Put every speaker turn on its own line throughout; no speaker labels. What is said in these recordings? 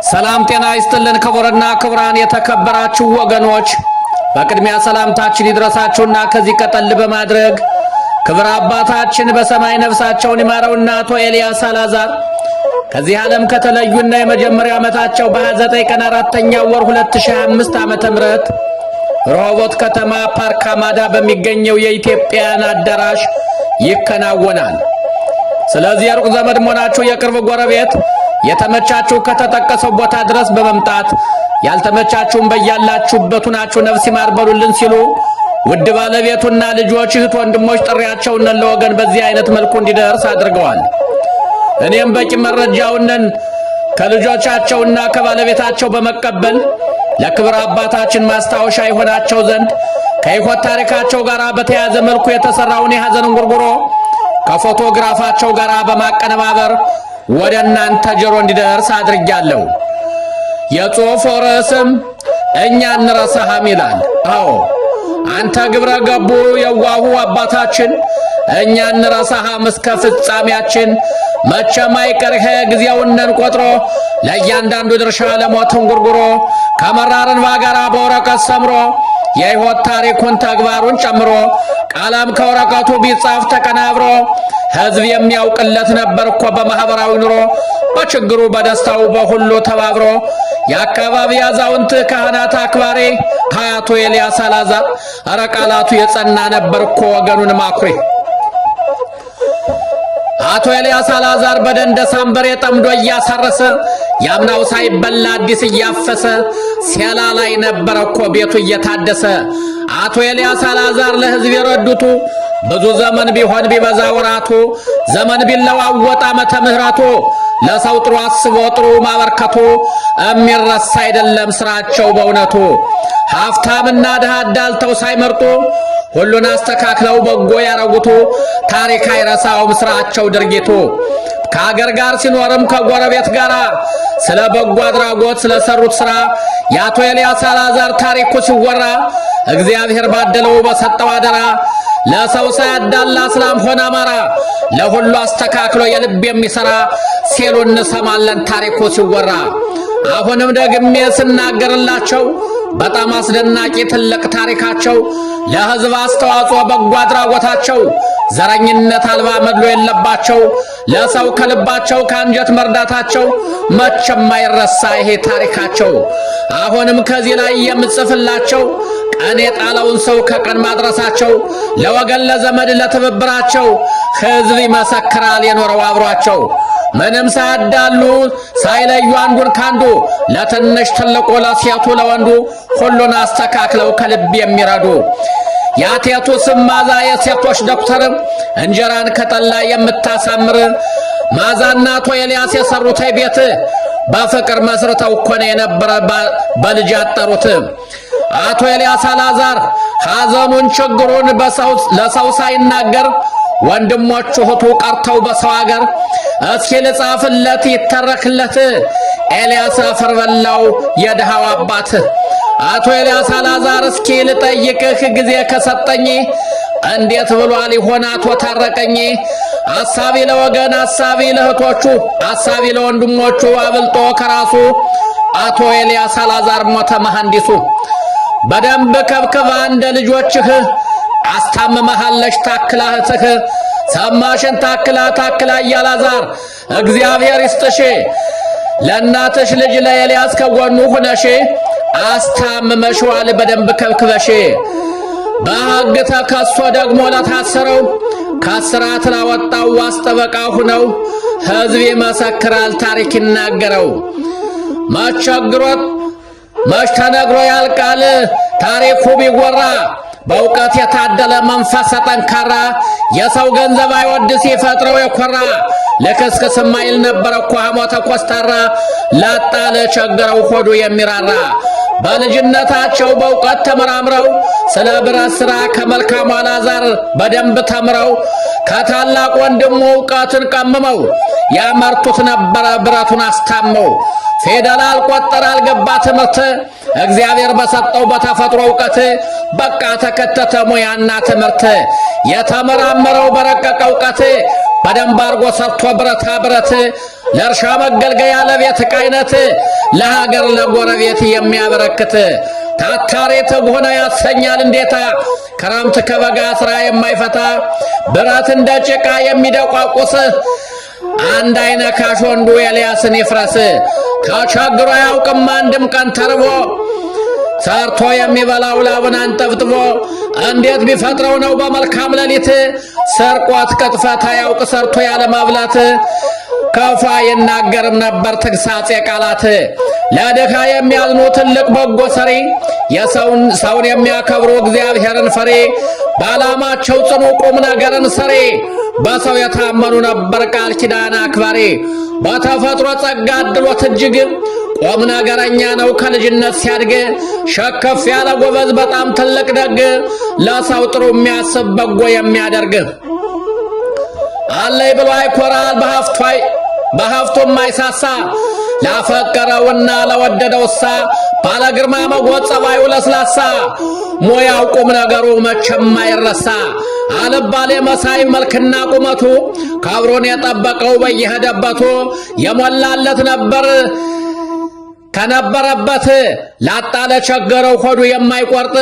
ሰላም ጤና ይስጥልን ክቡርና ክቡራን የተከበራችሁ ወገኖች በቅድሚያ ሰላምታችን ይድረሳችሁና ከዚህ ቀጠል በማድረግ ክብር አባታችን በሰማይ ነፍሳቸውን ይማረውና አቶ ኤልያስ አላዛር ከዚህ ዓለም ከተለዩና የመጀመሪያ ዓመታቸው በ29 ቀን 4ኛው ወር 2025 ዓመተ ምህረት ሮቦት ከተማ ፓርክ አማዳ በሚገኘው የኢትዮጵያን አዳራሽ ይከናወናል። ስለዚህ ሩቅ ዘመድ መሆናችሁ የቅርብ ጎረቤት የተመቻችሁ ከተጠቀሰው ቦታ ድረስ በመምጣት ያልተመቻችሁን በያላችሁበት ሆናችሁ ነፍስ ይማር በሉልን ሲሉ ውድ ባለቤቱና ልጆች እህት ወንድሞች ጥሪያቸውን ለወገን በዚህ አይነት መልኩ እንዲደርስ አድርገዋል። እኔም በቂ መረጃውን ከልጆቻቸውና ከባለቤታቸው በመቀበል ለክብር አባታችን ማስታወሻ ይሆናቸው ዘንድ ከሕይወት ታሪካቸው ጋር በተያያዘ መልኩ የተሰራውን የሐዘን ጉርጉሮ ከፎቶግራፋቸው ጋር በማቀነባበር ወደ እናንተ ጆሮ እንዲደርስ አድርጌያለሁ። የጽሑፉ ርዕስም እኛ እንረሳህም ይላል። አዎ አንተ ግብረ ገቡ የዋሁ አባታችን እኛ እንረሳህም እስከ ፍጻሜያችን መቼም አይቀርህ ጊዜውን ቆጥሮ ለእያንዳንዱ ድርሻ ለሞትን ጉርጉሮ ከመራርን ባጋራ በወረቀት ሰምሮ የሕይወት ታሪኩን ተግባሩን ጨምሮ ቃላም ከወረቀቱ ቢጻፍ ተቀናብሮ ሕዝብ የሚያውቅለት ነበር እኮ በማህበራዊ ኑሮ በችግሩ በደስታው በሁሉ ተባብሮ የአካባቢ አዛውንት ካህናት አክባሪ አቶ ኤልያስ አላዛር አረ ቃላቱ የጸና ነበር እኮ ወገኑን ማኩሪ። አቶ ኤልያስ አላዛር በደንደሳም በሬ ጠምዶ እያሳረሰ ያምናው ሳይበላ አዲስ እያፈሰ ሲያላ ላይ ነበር እኮ ቤቱ እየታደሰ። አቶ ኤልያስ አላዛር ለሕዝብ የረዱቱ ብዙ ዘመን ቢሆን ቢበዛ ወራቱ ዘመን ቢለዋወጥ ዓመተ ምህረቱ ለሰው ጥሩ አስቦ ጥሩ ማበርከቱ እሚረሳ አይደለም ስራቸው በእውነቱ። ሀብታምና ድሃ አዳልተው ሳይመርጡ ሁሉን አስተካክለው በጎ ያረጉቱ ታሪክ አይረሳውም ስራቸው ድርጊቱ። ከአገር ጋር ሲኖርም ከጎረቤት ጋር ስለ በጎ አድራጎት ስለሰሩት ስራ የአቶ ኤልያስ አላዛር ታሪኩ ሲወራ እግዚአብሔር ባደለው በሰጠው አደራ ለሰው ሳያዳላ እስላም ሆነ አማራ ለሁሉ አስተካክሎ የልብ የሚሰራ ሲሉ እንሰማለን ታሪኩ ሲወራ። አሁንም ደግሜ ስናገርላቸው በጣም አስደናቂ ትልቅ ታሪካቸው ለሕዝብ አስተዋጽኦ በጎ አድራጎታቸው ዘረኝነት አልባ መድሎ የለባቸው ለሰው ከልባቸው ከአንጀት መርዳታቸው መቼም አይረሳ ይሄ ታሪካቸው። አሁንም ከዚህ ላይ የምጽፍላቸው ቀን የጣለውን ሰው ከቀን ማድረሳቸው ለወገን ለዘመድ ለትብብራቸው ሕዝብ ይመሰክራል የኖረው አብሯቸው ምንም ሳያዳሉ ሳይለዩ አንዱን ካንዱ ለትንሽ ትልቁ ለሴቱ ለወንዱ ሁሉን አስተካክለው ከልብ የሚረዱ ያቴቱ ስም ማዛ የሴቶች ዶክተር እንጀራን ከጠላ የምታሳምር ማዛና አቶ ኤልያስ የሰሩት ቤት በፍቅር መስርተው እኮ ነው የነበረ በልጅ ያጠሩት። አቶ ኤልያስ አላዛር ሐዘኑን ችግሩን ለሰው ሳይናገር ወንድሞቹ እህቱ ቀርተው በሰው አገር እስኪ ልጻፍለት ይተረክለት ኤልያስ አፈር በላው የድሃው አባት። አቶ ኤልያስ አላዛር እስኪ ልጠይቅህ ጊዜ ከሰጠኝ እንዴት ብሏል ይሆን አቶ ታረቀኝ? አሳቢ ለወገን አሳቢ ለእህቶቹ አሳቢ ለወንድሞቹ አብልጦ ከራሱ አቶ ኤልያስ አላዛር ሞተ መሐንዲሱ። በደንብ ከብከባ እንደ ልጆችህ አስታመመሃለሽ ታክላህትህ ሰማሽን ታክላ ያላዛር እግዚአብሔር ይስጥሽ ለእናትሽ ልጅ ለኤልያስ ከጎኑ ሆነሽ አስታመመሽዋል በደንብ ከብክበሽ። በሕግ ተከሶ ደግሞ ለታሰረው ከስራት ላወጣው ዋስጠበቃ ሆነው ሕዝብ ይመሰክራል ታሪክ ይናገረው። መቸግሮት መች ተነግሮ ያልቃል ታሪኩ ቢወራ በእውቀት የታደለ መንፈስ ጠንካራ የሰው ገንዘብ አይወድ ሲፈጥረው የኮራ ለከስከስ ማይል ነበር እኮ ሞተ ኮስታራ ላጣ ለቸገረው ሆዱ የሚራራ። በልጅነታቸው በእውቀት ተመራምረው ስለ ብረት ሥራ ከመልካሙ አላዛር በደንብ ተምረው ከታላቅ ወንድሙ እውቀትን ቀምመው ያመርቱት ነበረ ብረቱን አስታመው። ፊደል አልቆጠረ አልገባ ትምህርት እግዚአብሔር በሰጠው በተፈጥሮ እውቀት በቃ ተከተተ ሙያና ትምህርት የተመራመረው በረቀቀ እውቀት በደንብ አርጎ ሰርቶ ብረታ ብረት ለእርሻ መገልገያ ለቤት ዕቃ አይነት ለሀገር ለጎረቤት የሚያበረክት ታታሪ ትጉህ ነው ያሰኛል እንዴታ ክረምት ከበጋ ስራ የማይፈታ ብረት እንደ ጭቃ የሚደቋቁስ አንድ አይነካሽ ወንዱ ኤልያስን ይፍረስ ተቸግሮ አያውቅም አንድም ቀን ተርቦ ሰርቶ የሚበላው ላቡን አንጠፍጥፎ እንዴት ቢፈጥረው ነው በመልካም ሌሊት ሰርቆት ቅጥፈት አያውቅ ሰርቶ ያለ ማብላት ከፋ ይናገርም ነበር ተግሳጽ የቃላት ለድሃ የሚያዝኑ ትልቅ በጎ ሰሪ ሰውን የሚያከብሩ እግዚአብሔርን ፈሪ ባላማቸው ጽኑ ቁም ነገርን ሰሪ በሰው የታመኑ ነበር ቃል ኪዳን አክባሪ በተፈጥሮ ጸጋ አድሎት እጅግ ቁም ነገረኛ ነው ከልጅነት ሲያድግ ሸከፍ ያለ ጎበዝ በጣም ትልቅ ደግ ለሰው ጥሩ የሚያስብ በጎ የሚያደርግ አለይ ብሎ አይኮራል በሀፍቶም አይሳሳ ላፈቀረውና ለወደደውሳ ባለ ግርማ ሞገስ ጸባዩ ለስላሳ ሞያው ቁም ነገሩ መቼም አይረሳ አልባሌ መሳይ መልክና ቁመቱ ካብሮን የጠበቀው በየሄደበቱ የሞላለት ነበር ከነበረበት ላጣ ለቸገረው ሆዱ የማይቆርጥ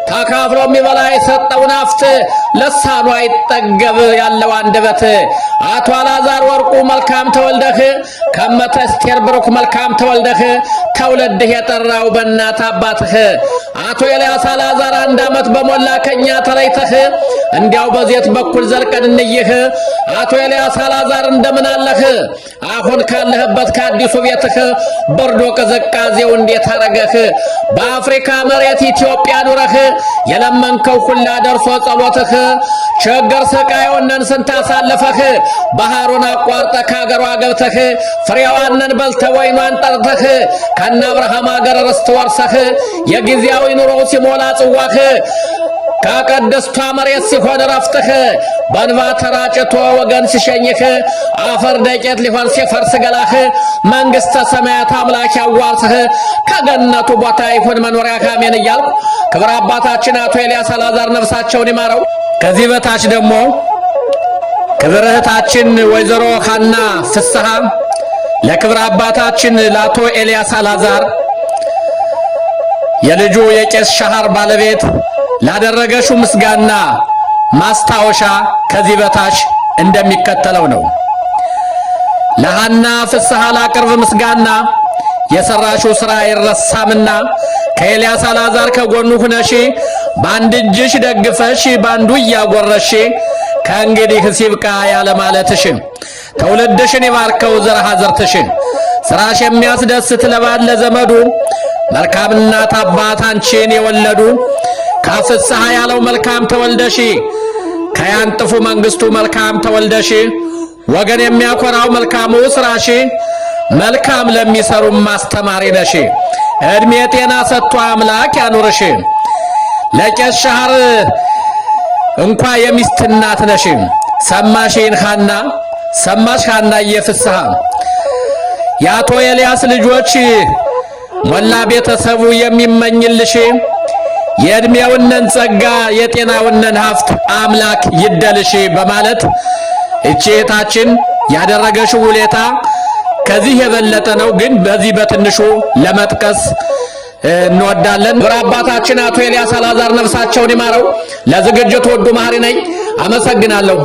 ተካፍሎ የሚበላ የሰጠው ናፍት ለሳኑ አይጠገብ ያለው አንደበት አቶ አልዓዛር ወርቁ መልካም ተወልደህ ከመተ እስቴር ብሩክ መልካም ተወልደህ ተውለድህ የጠራው በእናት አባትህ አቶ ኤልያስ አልዓዛር አንድ ዓመት በሞላ ከኛ ተለይተህ እንዲያው በዜት በኩል ዘልቀን እንይህ አቶ ኤልያስ አልዓዛር እንደምን አለህ አሁን ካለህበት ከአዲሱ ቤትህ በርዶ ቅዝቃዜው እንዴት አረገህ በአፍሪካ መሬት ኢትዮጵያ ኑረህ የለመንከው ሁላ ደርሶ ጸሎትህ ቸገር ስቃዩንን ስንት አሳለፈህ ባህሩን አቋርጠህ ከአገሯ ገብተህ ፍሬዋንን በልተህ ወይኗን ጠርተህ ከነ አብርሃም አገር ርስት ወርሰህ የጊዜያዊ ኑሮው ሲሞላ ጽዋህ ከቀደስቷ መሬት ሲሆን ረፍትህ በንባ ተራጭቶ ወገን ሲሸኝህ አፈር ደቄት ሊሆን ሲፈርስ ገላህ መንግሥተ ሰማያት አምላክ ያዋርስህ ከገነቱ ቦታ ይሁን መኖሪያ ካሜን እያልኩ ክብር አባታችን አቶ ኤልያስ አልዓዛር ነፍሳቸውን ይማረው። ከዚህ በታች ደግሞ ክብር እህታችን ወይዘሮ ሐና ፍስሐ ለክብር አባታችን ለአቶ ኤልያስ አልዓዛር የልጁ የቄስ ሻሃር ባለቤት ላደረገሽው ምስጋና ማስታወሻ ከዚህ በታች እንደሚከተለው ነው። ለሐና ፍስሐ ላቅርብ ምስጋና የሰራሽው ሥራ አይረሳምና ከኤልያስ አልዓዛር ከጎኑ ሁነሽ በአንድ እጅሽ ደግፈሽ ባንዱ እያጎረሽ ከእንግዲህ ሲብቃ ያለ ማለትሽ ተውልድሽን ይባርከው ዘርሃ ዘርትሽን ስራሽ የሚያስደስት ለባለ ዘመዱ መልካም እናት አባት አንቺን የወለዱ ከፍስሐ ያለው መልካም ተወልደሽ ከያንጥፉ መንግስቱ መልካም ተወልደሽ ወገን የሚያኮራው መልካሙ ስራሽ መልካም ለሚሰሩ ማስተማሪ ነሽ እድሜ ጤና ሰጥቶ አምላክ ያኑርሽ ለቄስ ሻሃር እንኳ የሚስት እናት ነሽ ሰማሽን ሐና ሰማሽ ሐና የፍስሐ የአቶ ኤልያስ ልጆች ሞላ ቤተሰቡ የሚመኝልሽ የእድሜውንን ጸጋ የጤናውንን ሀብት አምላክ ይደልሽ በማለት እቺታችን ያደረገሽው ውለታ ከዚህ የበለጠ ነው ግን በዚህ በትንሹ ለመጥቀስ እንወዳለን። ክብር አባታችን አቶ ኤልያስ አልዓዛር ነፍሳቸውን ይማረው። ለዝግጅቱ ወዱ ማህሪ ነኝ። አመሰግናለሁ።